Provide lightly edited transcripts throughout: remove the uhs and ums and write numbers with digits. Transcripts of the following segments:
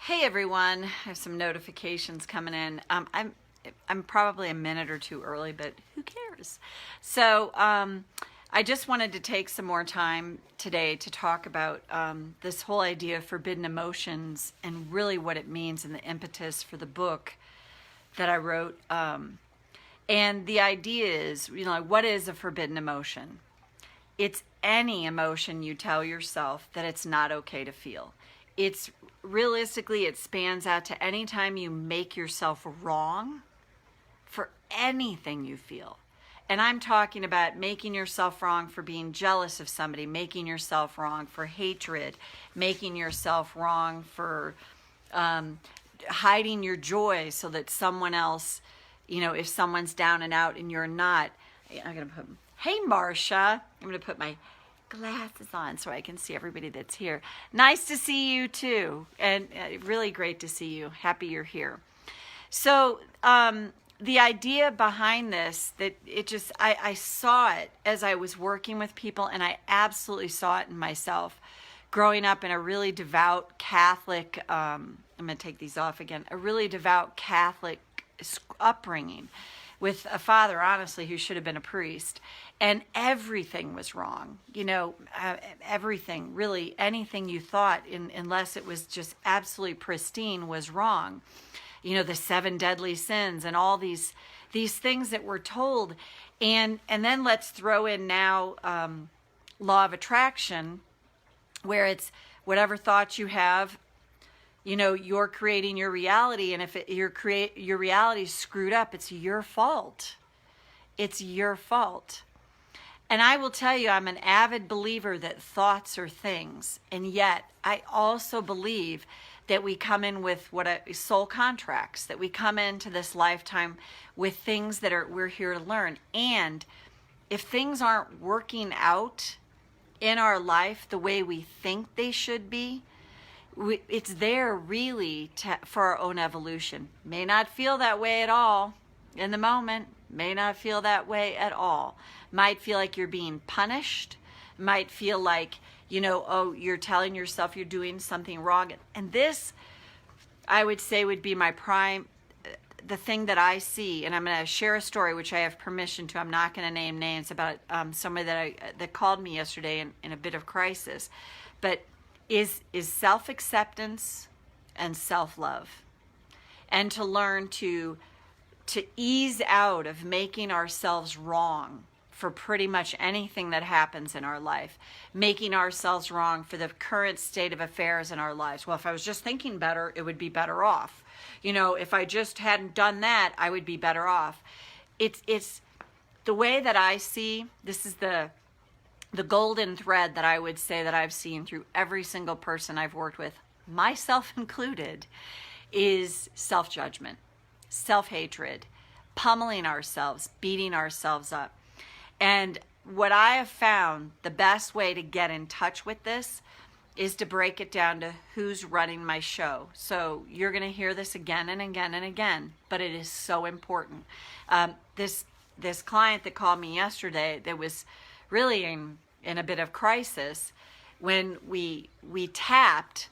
Hey everyone, I have some notifications coming in. I'm probably a minute or two early, but who cares? So I just wanted to take some more time today to talk about this whole idea of forbidden emotions and really what it means and the impetus for the book that I wrote. And the idea is, what is a forbidden emotion? It's any emotion you tell yourself that it's not okay to feel. It's realistically, it spans out to any time you make yourself wrong for anything you feel. And I'm talking about making yourself wrong for being jealous of somebody, making yourself wrong for hatred, making yourself wrong for hiding your joy so that someone else, if someone's down and out and you're not. I'm going to put, hey Marcia, I'm going to put my glasses on so I can see everybody that's here. Nice to see you too, and really great to see you. Happy you're here. So the idea behind this, that it just, I saw it as I was working with people, and I absolutely saw it in myself. Growing up in a really devout Catholic, I'm going to take these off again, a really devout Catholic upbringing with a father, honestly, who should have been a priest. And everything was wrong. Everything, really, anything you thought, unless it was just absolutely pristine, was wrong. The 7 deadly sins and all these things that we're told. And then let's throw in now law of attraction, where it's whatever thoughts you have, you're creating your reality, and if your reality is screwed up, it's your fault. It's your fault. And I will tell you, I'm an avid believer that thoughts are things, and yet I also believe that we come in with soul contracts, that we come into this lifetime with things that we're here to learn. And if things aren't working out in our life the way we think they should be, it's there really for our own evolution. May not feel that way at all in the moment, may not feel that way at all. Might feel like you're being punished, might feel like, you're telling yourself you're doing something wrong. And this, I would say, would be the thing that I see, and I'm going to share a story which I have permission to. I'm not going to name names, about somebody that called me yesterday in a bit of crisis. But is self-acceptance and self-love, and to learn to ease out of making ourselves wrong for pretty much anything that happens in our life, making ourselves wrong for the current state of affairs in our lives. Well, if I was just thinking better, it would be better off. If I just hadn't done that, I would be better off. It's the way that I see, this is the golden thread that I would say that I've seen through every single person I've worked with, myself included, is self-judgment, self-hatred, pummeling ourselves, beating ourselves up. And what I have found, the best way to get in touch with this is to break it down to who's running my show. So you're going to hear this again and again and again, but it is so important. This client that called me yesterday, that was really in a bit of crisis, when we tapped,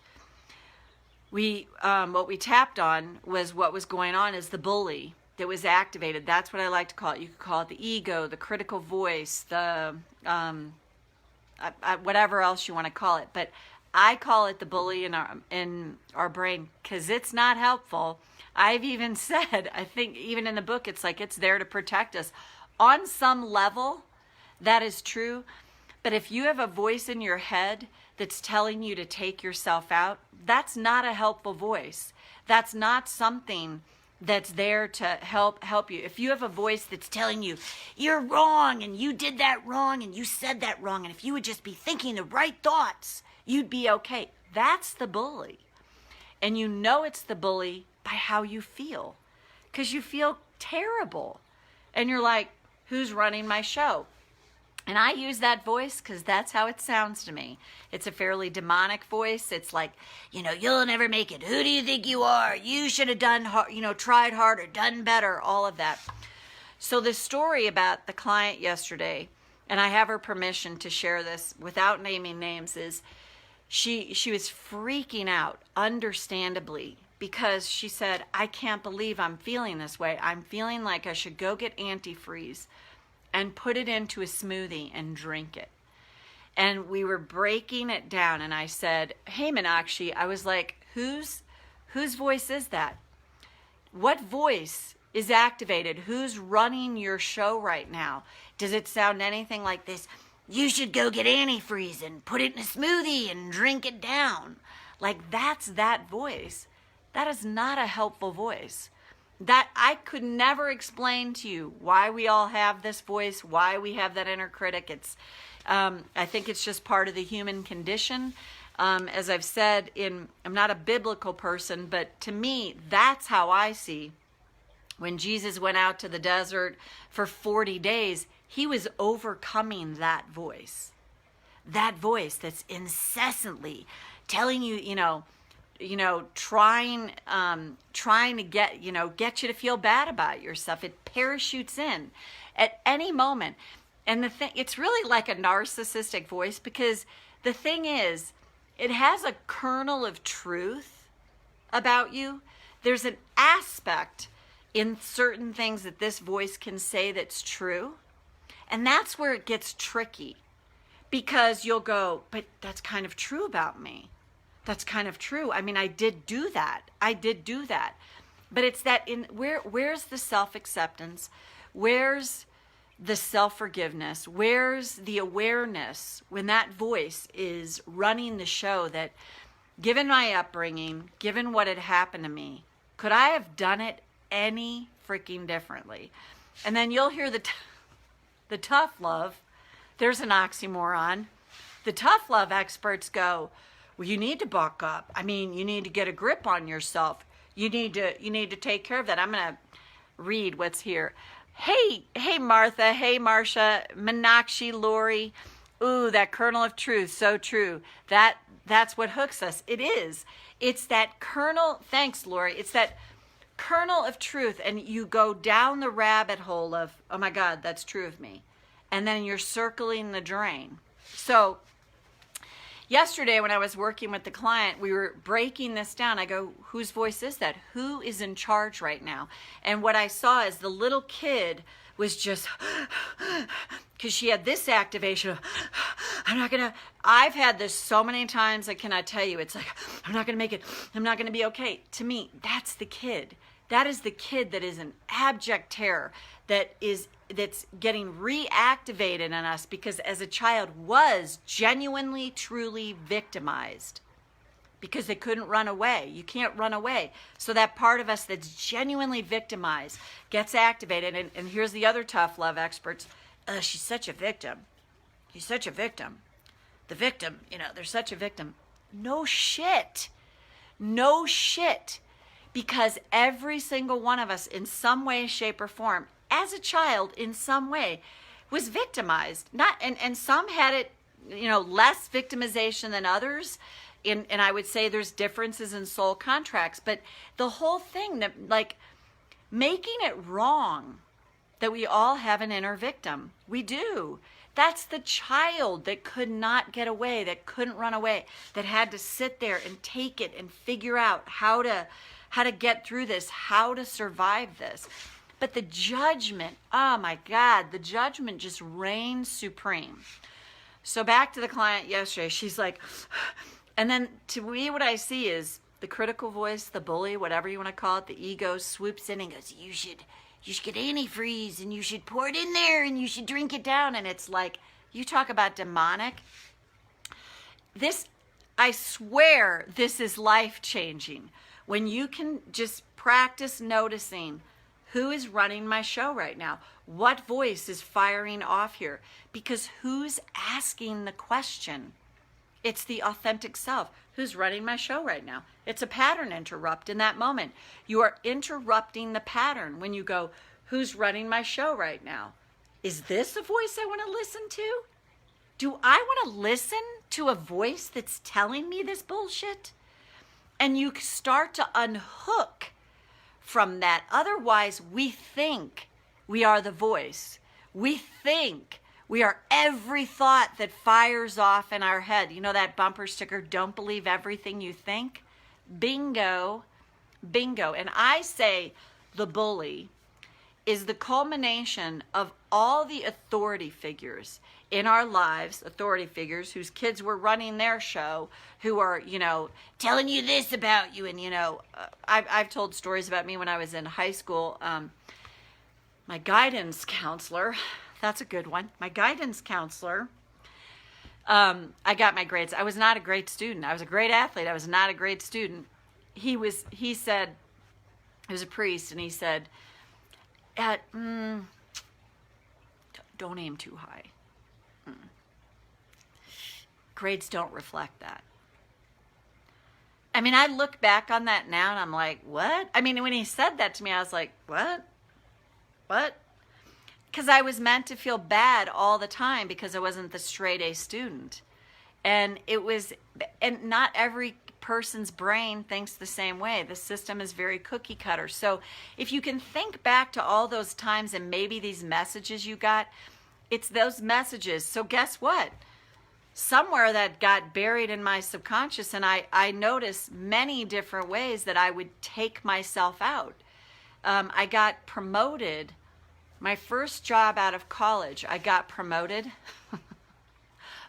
what we tapped on was what was going on is the bully that was activated. That's what I like to call it. You could call it the ego, the critical voice, the whatever else you want to call it. But I call it the bully in our brain, because it's not helpful. I've even said, I think even in the book, it's like it's there to protect us. On some level, that is true. But if you have a voice in your head that's telling you to take yourself out, that's not a helpful voice. That's not something that's there to help you. If you have a voice that's telling you you're wrong and you did that wrong and you said that wrong, and if you would just be thinking the right thoughts, you'd be okay. That's the bully. And it's the bully by how you feel, because you feel terrible. And you're like, who's running my show? And I use that voice because that's how it sounds to me. It's a fairly demonic voice. It's like, you'll never make it. Who do you think you are? You should have done, tried harder, done better, all of that. So the story about the client yesterday, and I have her permission to share this without naming names, is she was freaking out, understandably, because she said, I can't believe I'm feeling this way. I'm feeling like I should go get antifreeze and put it into a smoothie and drink it. And we were breaking it down, and I said, hey, Meenakshi, I was like, whose voice is that? What voice is activated? Who's running your show right now? Does it sound anything like this? You should go get antifreeze and put it in a smoothie and drink it down. Like, that's that voice. That is not a helpful voice. That I could never explain to you why we all have this voice, why we have that inner critic. It's, I think it's just part of the human condition. As I've said, I'm not a biblical person, but to me, that's how I see. When Jesus went out to the desert for 40 days, he was overcoming that voice that's incessantly telling you, trying to get you to feel bad about yourself. It parachutes in at any moment. And the thing, it's really like a narcissistic voice, because the thing is, it has a kernel of truth about you. There's an aspect in certain things that this voice can say that's true. And that's where it gets tricky, because you'll go, but that's kind of true about me. That's kind of true. I mean, I did do that. But it's that where's the self-acceptance? Where's the self-forgiveness? Where's the awareness when that voice is running the show that, given my upbringing, given what had happened to me, could I have done it any freaking differently? And then you'll hear the tough love. There's an oxymoron. The tough love experts go, well, you need to buck up. I mean, you need to get a grip on yourself. You need to take care of that. I'm going to read what's here. Hey, Martha. Hey, Marcia. Meenakshi, Lori. Ooh, that kernel of truth. So true. That's what hooks us. It is. It's that kernel. Thanks, Lori. It's that kernel of truth. And you go down the rabbit hole of, oh my God, that's true of me. And then you're circling the drain. So yesterday when I was working with the client, we were breaking this down. I go, whose voice is that? Who is in charge right now? And what I saw is the little kid was just, because she had this activation of, I've had this so many times, I cannot tell you. It's like, I'm not going to make it. I'm not going to be okay. To me, that's the kid. That is the kid that is an abject terror, that's getting reactivated in us because as a child was genuinely, truly victimized because they couldn't run away. You can't run away. So that part of us that's genuinely victimized gets activated. And here's the other tough love experts. She's such a victim. He's such a victim. The victim, they're such a victim. No shit. Because every single one of us in some way, shape, or form, as a child in some way, was victimized. And some had it, less victimization than others. And I would say there's differences in soul contracts. But the whole thing, making it wrong that we all have an inner victim. We do. That's the child that could not get away, that couldn't run away, that had to sit there and take it and figure out how to get through this, how to survive this. But the judgment, oh my God, the judgment just reigns supreme. So back to the client yesterday, she's like, and then to me what I see is the critical voice, the bully, whatever you want to call it, the ego swoops in and goes, you should get antifreeze and you should pour it in there and you should drink it down. And it's like, you talk about demonic. This, I swear, this is life-changing. When you can just practice noticing who is running my show right now, what voice is firing off here, because who's asking the question? It's the authentic self. Who's running my show right now? It's a pattern interrupt in that moment. You are interrupting the pattern when you go, who's running my show right now? Is this a voice I want to listen to? Do I want to listen to a voice that's telling me this bullshit? And you start to unhook from that. Otherwise, we think we are the voice. We think We are every thought that fires off in our head. You know that bumper sticker, don't believe everything you think? Bingo, bingo. And I say the bully is the culmination of all the authority figures in our lives, authority figures whose kids were running their show, who are, telling you this about you. And, I've told stories about me when I was in high school. My guidance counselor, that's a good one. My guidance counselor, I got my grades. I was not a great student. I was a great athlete. I was not a great student. He said, he was a priest, and he said, don't aim too high. Grades don't reflect that. I mean, I look back on that now and I'm like, what? I mean, when he said that to me, I was like, what? What? Because I was meant to feel bad all the time because I wasn't the straight A student. And not every person's brain thinks the same way. The system is very cookie cutter. So if you can think back to all those times and maybe these messages you got, it's those messages. So guess what? Somewhere that got buried in my subconscious, and I noticed many different ways that I would take myself out. I got promoted. My first job out of college, I got promoted.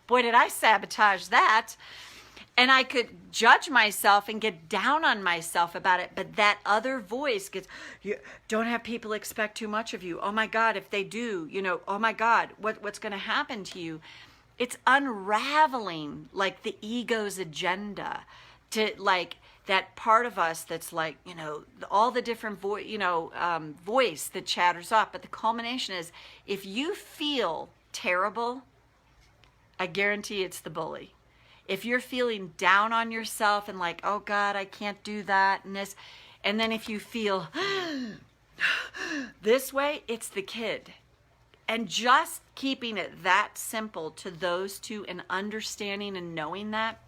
Boy, did I sabotage that. And I could judge myself and get down on myself about it. But that other voice gets, don't have people expect too much of you. Oh my God, if they do, oh my God, what's going to happen to you? It's unraveling like the ego's agenda to like that part of us that's like, all the different voice that chatters off. But the culmination is if you feel terrible, I guarantee it's the bully. If you're feeling down on yourself and like, oh God, I can't do that and this, and then if you feel this way, it's the kid. And just keeping it that simple to those two and understanding and knowing that,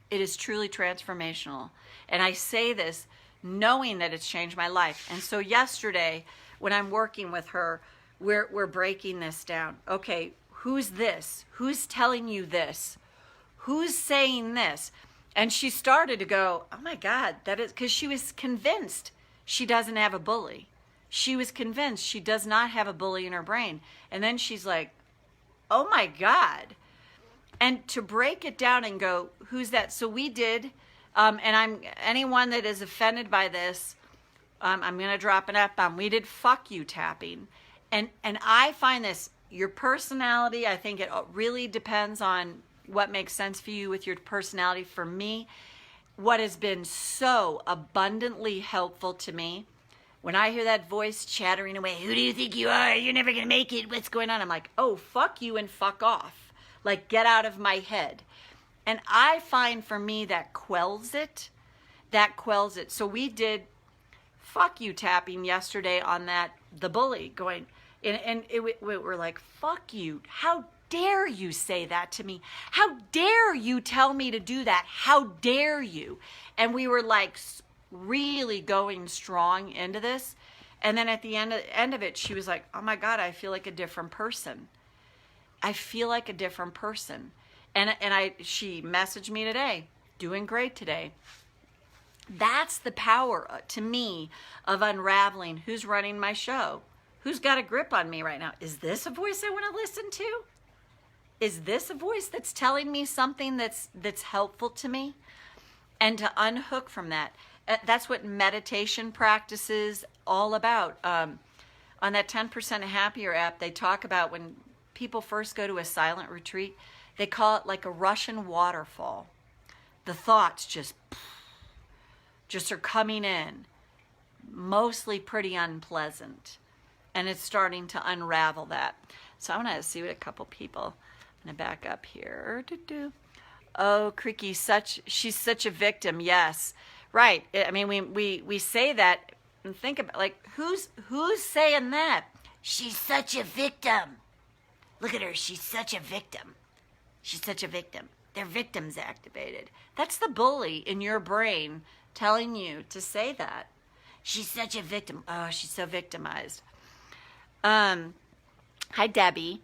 it is truly transformational. And I say this knowing that it's changed my life. And so yesterday, when I'm working with her, we're breaking this down. Okay, who's this? Who's telling you this? Who's saying this? And she started to go, oh my God, that is, because she was convinced she doesn't have a bully. She was convinced she does not have a bully in her brain. And then she's like, oh my God. And to break it down and go, who's that? So we did, and anyone that is offended by this, I'm going to drop an F-bomb. We did fuck you tapping. And I find this, your personality, I think it really depends on what makes sense for you with your personality. For me, what has been so abundantly helpful to me, when I hear that voice chattering away, who do you think you are? You're never going to make it. What's going on? I'm like, oh, fuck you and fuck off. Like, get out of my head. And I find for me that quells it. That quells it. So we did fuck you tapping yesterday on that, the bully going, and we're like, fuck you. How dare you say that to me? How dare you tell me to do that? How dare you? And we were like really going strong into this. And then at the end of it, she was like, oh my God, I feel like a different person. I feel like a different person. And she messaged me today, doing great today. That's the power to me of unraveling who's running my show. Who's got a grip on me right now? Is this a voice I want to listen to? Is this a voice that's telling me something that's helpful to me? And to unhook from that. That's what meditation practice is all about. On that 10% Happier app, they talk about when people first go to a silent retreat, they call it like a Russian waterfall. The thoughts just are coming in, mostly pretty unpleasant. And it's starting to unravel that. So I want to see what a couple people, I'm going to back up here. Oh, Creaky, she's such a victim. Yes. Right. I mean, we say that and think about, like, who's saying that? She's such a victim. Look at her. She's such a victim. She's such a victim. Their victim's activated. That's the bully in your brain telling you to say that. She's such a victim. Oh, she's so victimized. Hi, Debbie.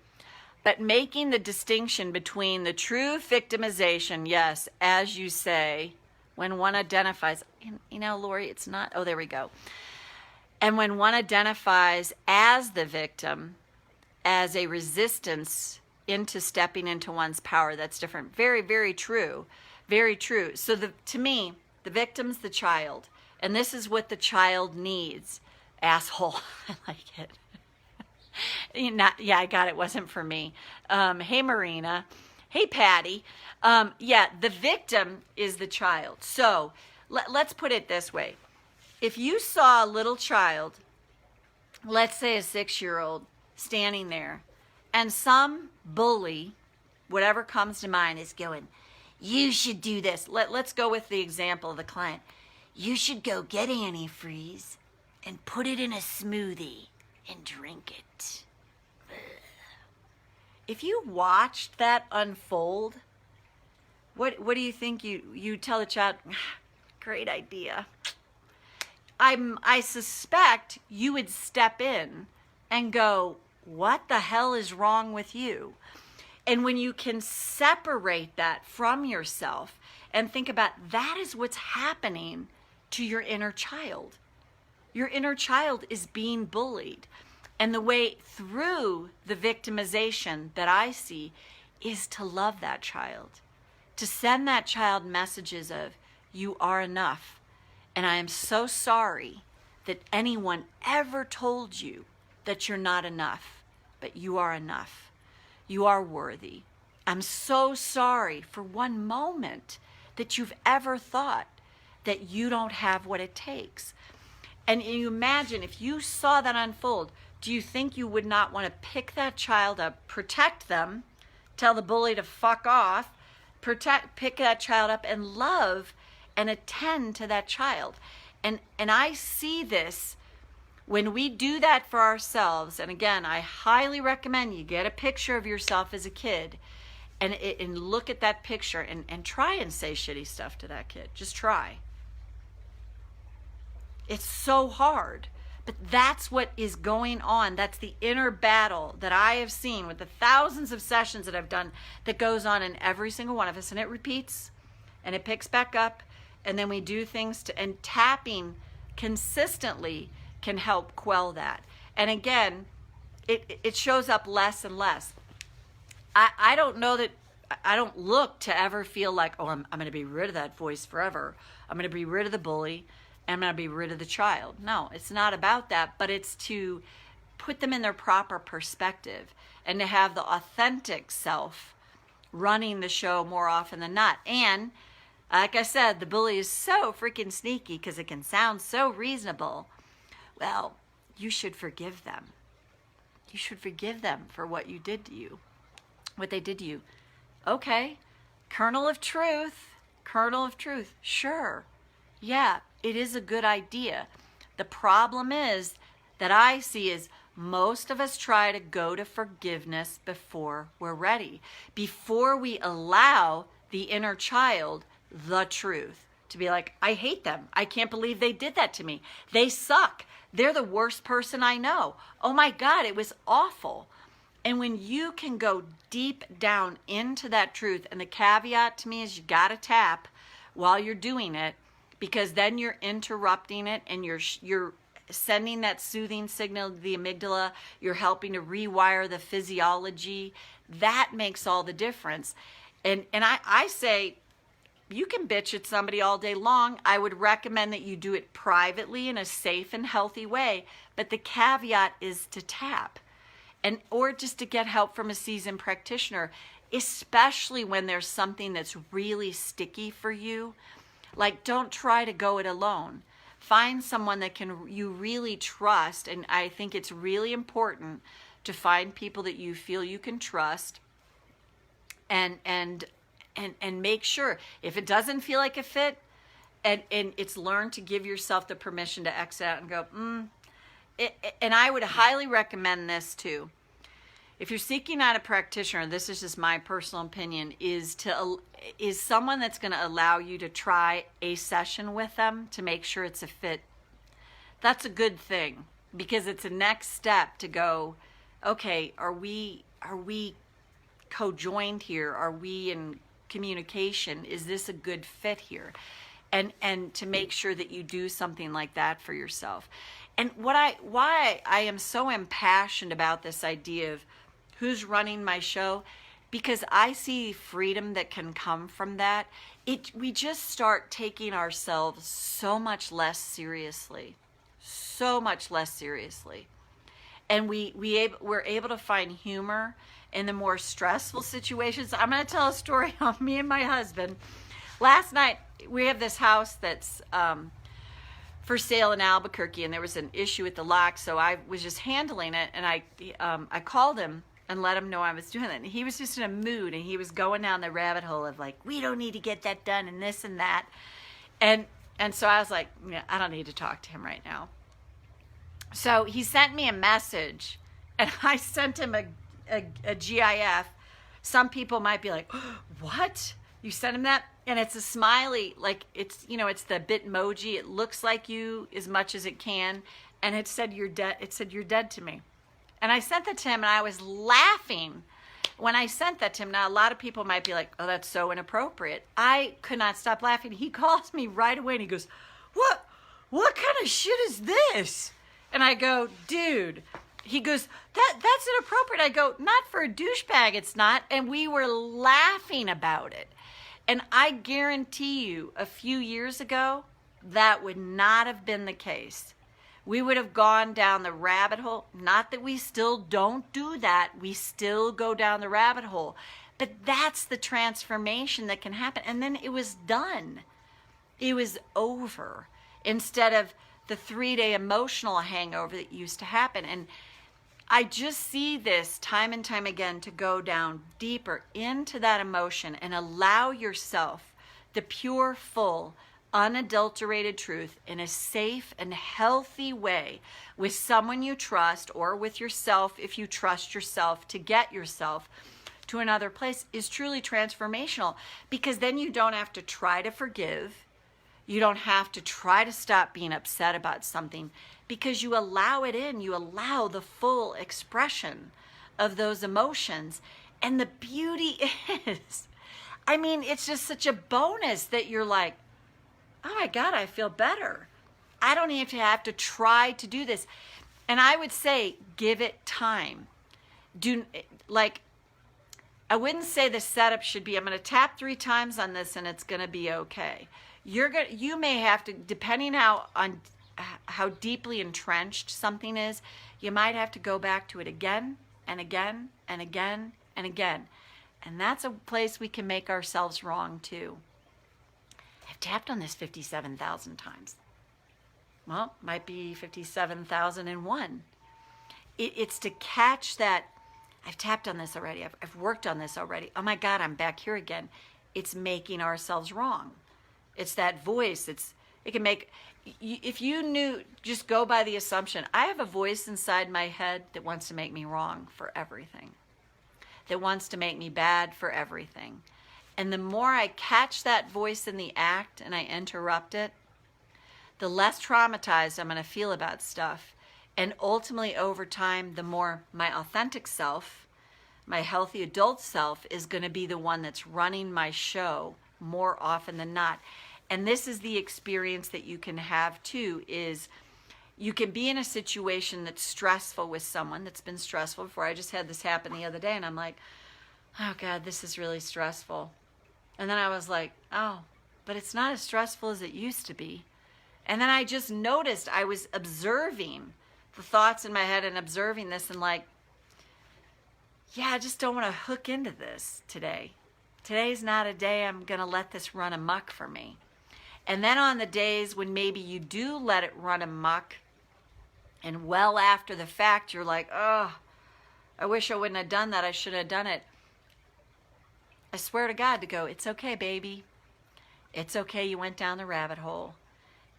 But making the distinction between the true victimization, yes, as you say, when one identifies, Lori, it's not, oh, there we go. And when one identifies as the victim, as a resistance into stepping into one's power, that's different. Very, very true. Very true. So to me, the victim's the child. And this is what the child needs. Asshole. I like it. Yeah, I got it. Wasn't for me. Hey, Marina. Hey, Patty. The victim is the child. So let's put it this way. If you saw a little child, let's say a 6-year-old, standing there, and some bully, whatever comes to mind, is going, you should do this. Let's go with the example of the client. You should go get antifreeze and put it in a smoothie and drink it. If you watched that unfold, what do you think you tell the child? Great idea. I suspect you would step in and go, what the hell is wrong with you? And when you can separate that from yourself and think about that is what's happening to your inner child. Your inner child is being bullied. And the way through the victimization that I see is to love that child. To send that child messages of, you are enough. And I am so sorry that anyone ever told you that you're not enough, but you are enough. You are worthy. I'm so sorry for one moment that you've ever thought that you don't have what it takes. And you imagine if you saw that unfold, do you think you would not want to pick that child up, protect them, tell the bully to fuck off, pick that child up and love and attend to that child? And I see this when we do that for ourselves. And again, I highly recommend you get a picture of yourself as a kid and look at that picture and try and say shitty stuff to that kid. Just try. It's so hard. But that's what is going on. That's the inner battle that I have seen with the thousands of sessions that I've done that goes on in every single one of us. And it repeats and it picks back up. And then we do things and tapping consistently can help quell that. And again, it shows up less and less. I don't know that, I don't look to ever feel like, oh, I'm going to be rid of that voice forever. I'm going to be rid of the bully. And I'm going to be rid of the child. No, it's not about that, but it's to put them in their proper perspective and to have the authentic self running the show more often than not. And like I said, the bully is so freaking sneaky because it can sound so reasonable. Well, you should forgive them. You should forgive them for what you did to you, what they did to you. Okay, kernel of truth, sure. Yeah, it is a good idea. The problem is that I see is most of us try to go to forgiveness before we're ready, before we allow the inner child the truth to be like, I hate them. I can't believe they did that to me. They suck. They're the worst person I know. Oh my God, it was awful. And when you can go deep down into that truth, and the caveat to me is you got to tap while you're doing it, because then you're interrupting it and you're sending that soothing signal to the amygdala. You're helping to rewire the physiology. That makes all the difference. And I say, you can bitch at somebody all day long. I would recommend that you do it privately in a safe and healthy way. But the caveat is to tap or just to get help from a seasoned practitioner, especially when there's something that's really sticky for you. Like, don't try to go it alone. Find someone that you really trust. And I think it's really important to find people that you feel you can trust and make sure if it doesn't feel like a fit and it's learn to give yourself the permission to exit out and go, and I would highly recommend this too. If you're seeking out a practitioner, this is just my personal opinion, is someone that's going to allow you to try a session with them to make sure it's a fit. That's a good thing because it's a next step to go, okay, are we co-joined here? Are we in communication? Is this a good fit here? And to make sure that you do something like that for yourself. And why I am so impassioned about this idea of who's running my show, because I see freedom that can come from that. We just start taking ourselves so much less seriously, and we're able to find humor in the more stressful situations. I'm going to tell a story on me and my husband. Last night, we have this house that's for sale in Albuquerque, and there was an issue with the lock, so I was just handling it, and I called him and let him know I was doing it. And he was just in a mood, and he was going down the rabbit hole of like, we don't need to get that done and this and that. And so I was like, yeah, I don't need to talk to him right now. So he sent me a message, and I sent him a GIF. Some people might be like, what? You sent him that? And it's a smiley, like it's, it's the Bitmoji. It looks like you as much as it can. And it said, you're dead. It said, you're dead to me. And I sent that to him, and I was laughing when I sent that to him. Now, a lot of people might be like, oh, that's so inappropriate. I could not stop laughing. He calls me right away, and he goes, what kind of shit is this? And I go, dude. He goes, that's inappropriate. I go, not for a douchebag, it's not. And we were laughing about it. And I guarantee you, a few years ago, that would not have been the case. We would have gone down the rabbit hole. Not that we still don't do that. We still go down the rabbit hole. But that's the transformation that can happen. And then it was done. It was over. Instead of the 3-day emotional hangover that used to happen. And I just see this time and time again to go down deeper into that emotion and allow yourself the pure, full, unadulterated truth in a safe and healthy way with someone you trust, or with yourself if you trust yourself, to get yourself to another place is truly transformational, because then you don't have to try to forgive. You don't have to try to stop being upset about something, because you allow it in. You allow the full expression of those emotions. And the beauty is, it's just such a bonus that you're like, oh my God, I feel better. I don't even have to try to do this. And I would say, give it time. I wouldn't say the setup should be, I'm going to tap 3 times on this and it's going to be okay. You may have to, depending on how deeply entrenched something is, you might have to go back to it again and again and again and again. And that's a place we can make ourselves wrong too. I've tapped on this 57,000 times. Well, might be 57,001. It's to catch that, I've tapped on this already, I've worked on this already. Oh my God, I'm back here again. It's making ourselves wrong. It's that voice. It can make, if you knew, just go by the assumption, I have a voice inside my head that wants to make me wrong for everything, that wants to make me bad for everything. And the more I catch that voice in the act and I interrupt it, the less traumatized I'm going to feel about stuff. And ultimately, over time, the more my authentic self, my healthy adult self, is going to be the one that's running my show more often than not. And this is the experience that you can have too, is you can be in a situation that's stressful with someone that's been stressful before. I just had this happen the other day, and I'm like, oh God, this is really stressful. And then I was like, oh, but it's not as stressful as it used to be. And then I just noticed I was observing the thoughts in my head and observing this, and like, yeah, I just don't want to hook into this today. Today's not a day I'm going to let this run amok for me. And then on the days when maybe you do let it run amok, and well after the fact, you're like, oh, I wish I wouldn't have done that. I should have done it. I swear to God, to go, it's okay, baby. It's okay you went down the rabbit hole.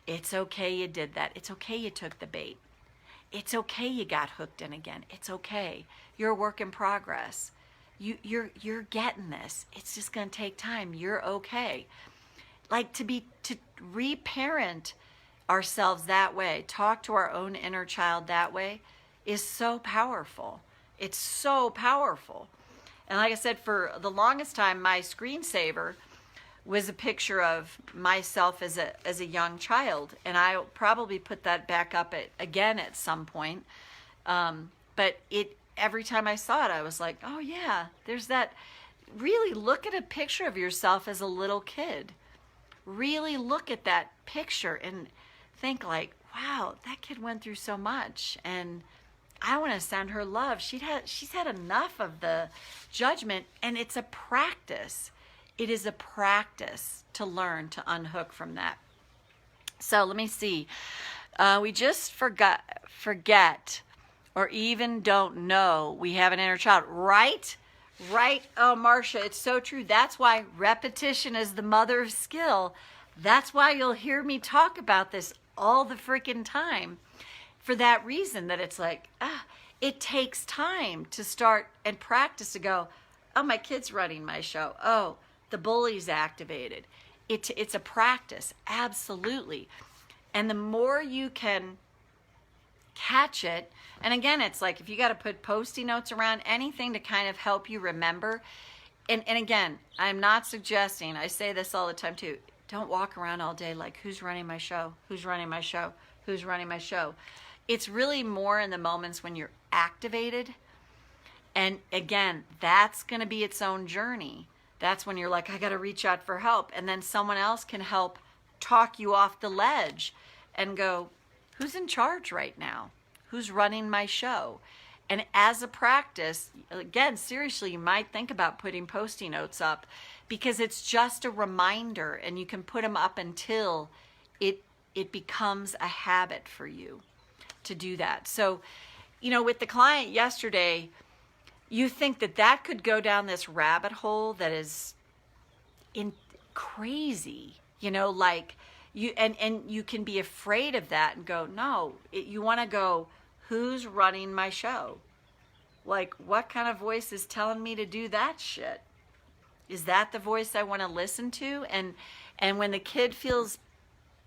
It's okay you did that. It's okay you took the bait. It's okay you got hooked in again. It's okay. You're a work in progress. You're getting this. It's just going to take time. You're okay. Like to reparent ourselves that way, talk to our own inner child that way, is so powerful. It's so powerful. And like I said, for the longest time, my screensaver was a picture of myself as a young child, and I'll probably put that back up again at some point. But every time I saw it, I was like, oh yeah, there's that. Really look at a picture of yourself as a little kid. Really look at that picture and think like, wow, that kid went through so much, and I want to send her love. She's had enough of the judgment, and it's a practice. It is a practice to learn to unhook from that. So let me see. We just forget, or even don't know we have an inner child. Right? Right. Oh, Marcia, it's so true. That's why repetition is the mother of skill. That's why you'll hear me talk about this all the freaking time. For that reason, that it's like, it takes time to start and practice to go, oh, my kid's running my show. Oh, the bully's activated. It's a practice, absolutely. And the more you can catch it, and again, it's like if you got to put Post-it notes around, anything to kind of help you remember. And again, I'm not suggesting, I say this all the time too, don't walk around all day like, who's running my show? Who's running my show? Who's running my show? It's really more in the moments when you're activated. And again, that's going to be its own journey. That's when you're like, I got to reach out for help. And then someone else can help talk you off the ledge and go, who's in charge right now? Who's running my show? And as a practice, again, seriously, you might think about putting Post-it notes up, because it's just a reminder, and you can put them up until it becomes a habit for you to do that. So, with the client yesterday, you think that could go down this rabbit hole that is crazy, like you, and you can be afraid of that and go, no, you want to go, who's running my show? Like, what kind of voice is telling me to do that shit? Is that the voice I want to listen to? And when the kid feels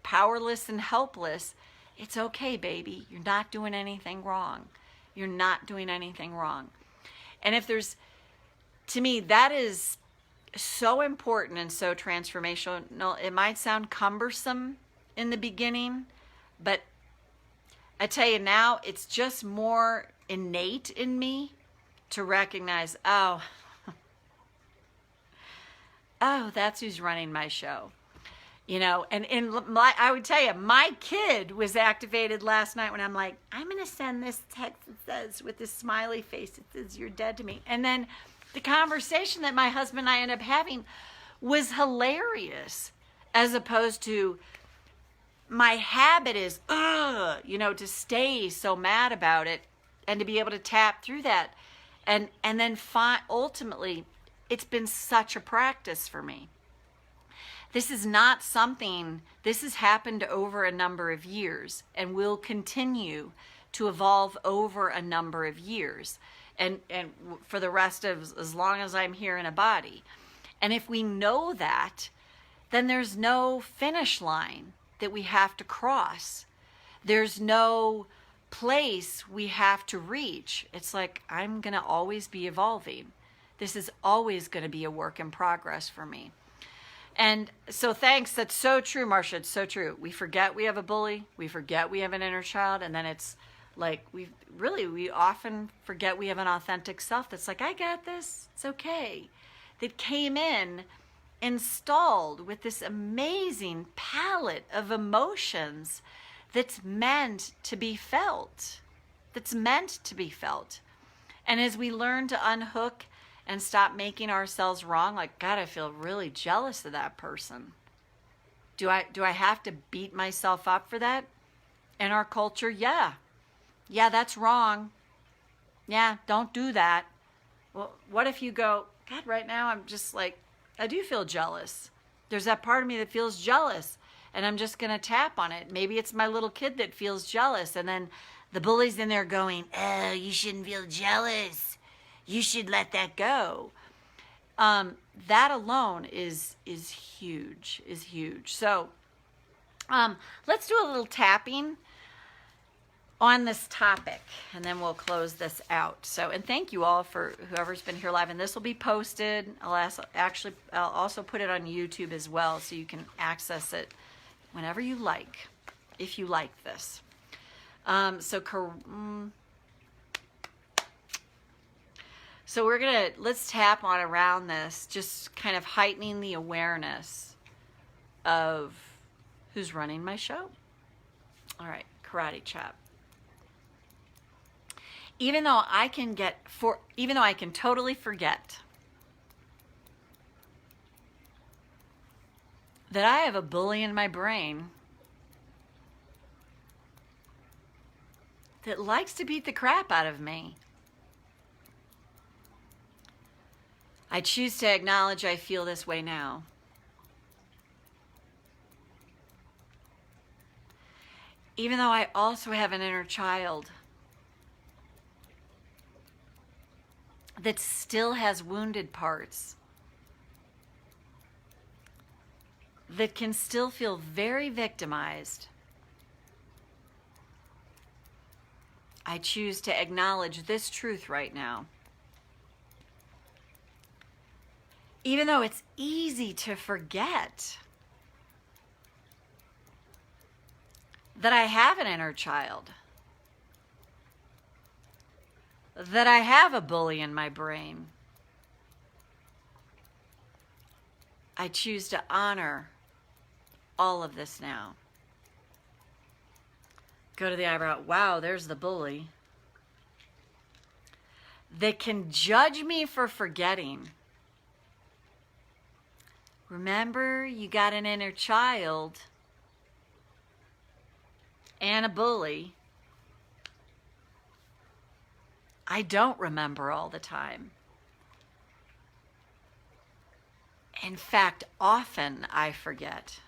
powerless and helpless, it's okay, baby. You're not doing anything wrong. You're not doing anything wrong. And to me, that is so important and so transformational. It might sound cumbersome in the beginning, but I tell you now, it's just more innate in me to recognize, oh, that's who's running my show. And I would tell you, my kid was activated last night when I'm like, I'm going to send this text that says, with this smiley face, it says, you're dead to me. And then the conversation that my husband and I ended up having was hilarious, as opposed to my habit is, to stay so mad about it and to be able to tap through that. And then ultimately, it's been such a practice for me. This is not something, this has happened over a number of years and will continue to evolve over a number of years and for the rest of as long as I'm here in a body. And if we know that, then there's no finish line that we have to cross. There's no place we have to reach. It's like, I'm going to always be evolving. This is always going to be a work in progress for me. And so thanks. That's so true, Marcia. It's so true. We forget we have a bully. We forget we have an inner child. And then it's like, we often forget we have an authentic self that's like, I got this. It's okay. That came in installed with this amazing palette of emotions that's meant to be felt. That's meant to be felt. And as we learn to unhook and stop making ourselves wrong, like, God, I feel really jealous of that person. Do I have to beat myself up for that? In our culture, yeah. Yeah, that's wrong. Yeah, don't do that. Well, what if you go, God, right now I'm just like, I do feel jealous. There's that part of me that feels jealous, and I'm just going to tap on it. Maybe it's my little kid that feels jealous, and then the bully's in there going, oh, you shouldn't feel jealous. You should let that go. That alone is huge, is huge. So let's do a little tapping. on this topic, and then we'll close this out. So, and thank you all for whoever's been here live, and this will be posted. I'll also put it on YouTube as well, so you can access it whenever you like, if you like this. So let's tap on around this, just kind of heightening the awareness of who's running my show. All right, karate chop. Even though I can totally forget that I have a bully in my brain that likes to beat the crap out of me, I choose to acknowledge I feel this way now. Even though I also have an inner child that still has wounded parts, that can still feel very victimized, I choose to acknowledge this truth right now. Even though it's easy to forget that I have an inner child, that I have a bully in my brain, I choose to honor all of this now. Go to the eyebrow. Wow, there's the bully. That can judge me for forgetting. Remember, you got an inner child and a bully. I don't remember all the time. In fact, often I forget.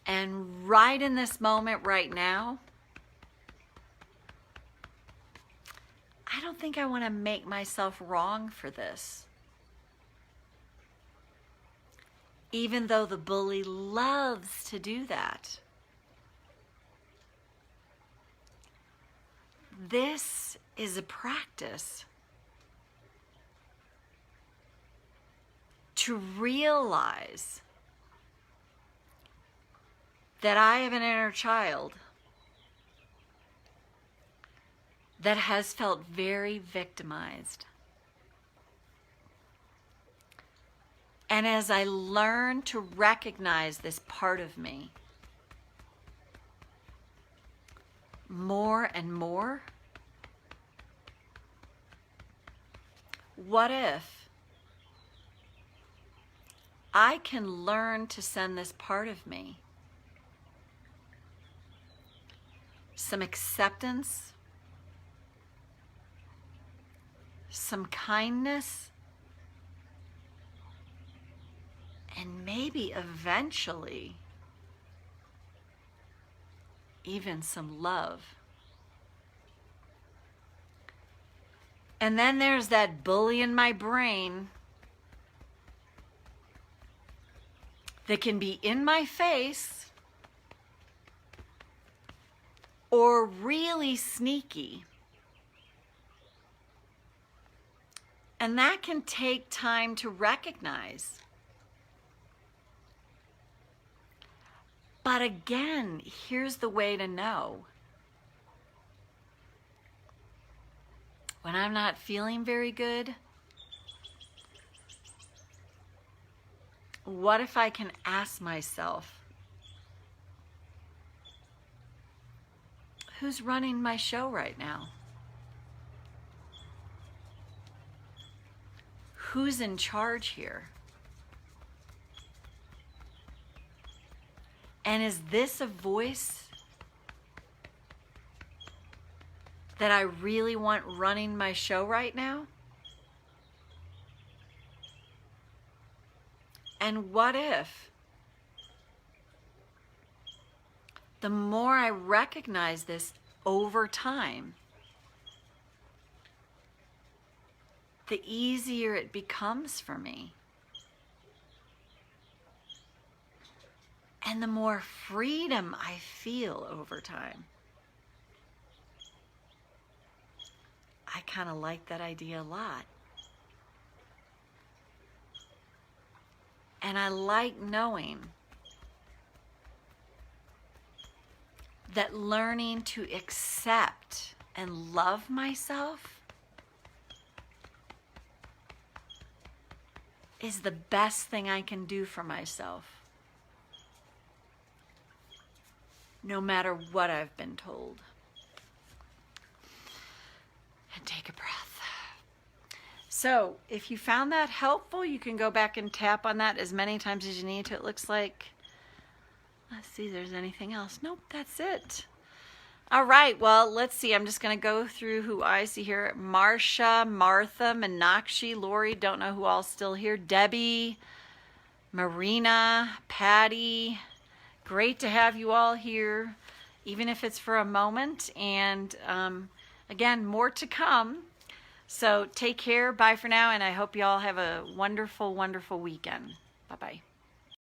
And right in this moment right now, I don't think I want to make myself wrong for this. Even though the bully loves to do that. This is a practice to realize that I have an inner child that has felt very victimized. And as I learn to recognize this part of me more and more, what if I can learn to send this part of me some acceptance, some kindness, and maybe eventually even some love. And then there's that bully in my brain that can be in my face or really sneaky. And that can take time to recognize. But again, here's the way to know. When I'm not feeling very good, what if I can ask myself, who's running my show right now? Who's in charge here? And is this a voice that I really want running my show right now? And what if the more I recognize this over time, the easier it becomes for me? and the more freedom I feel over time. I kind of like that idea a lot. And I like knowing that learning to accept and love myself is the best thing I can do for myself, no matter what I've been told. And take a breath. So if you found that helpful, you can go back and tap on that as many times as you need to. It looks like, let's see if there's anything else. Nope, that's it. All right, well, let's see. I'm just going to go through who I see here. Marcia, Martha, Meenakshi, Lori, don't know who all's still here. Debbie, Marina, Patty. Great to have you all here, even if it's for a moment. And again, more to come. So take care. Bye for now. And I hope you all have a wonderful, wonderful weekend. Bye-bye.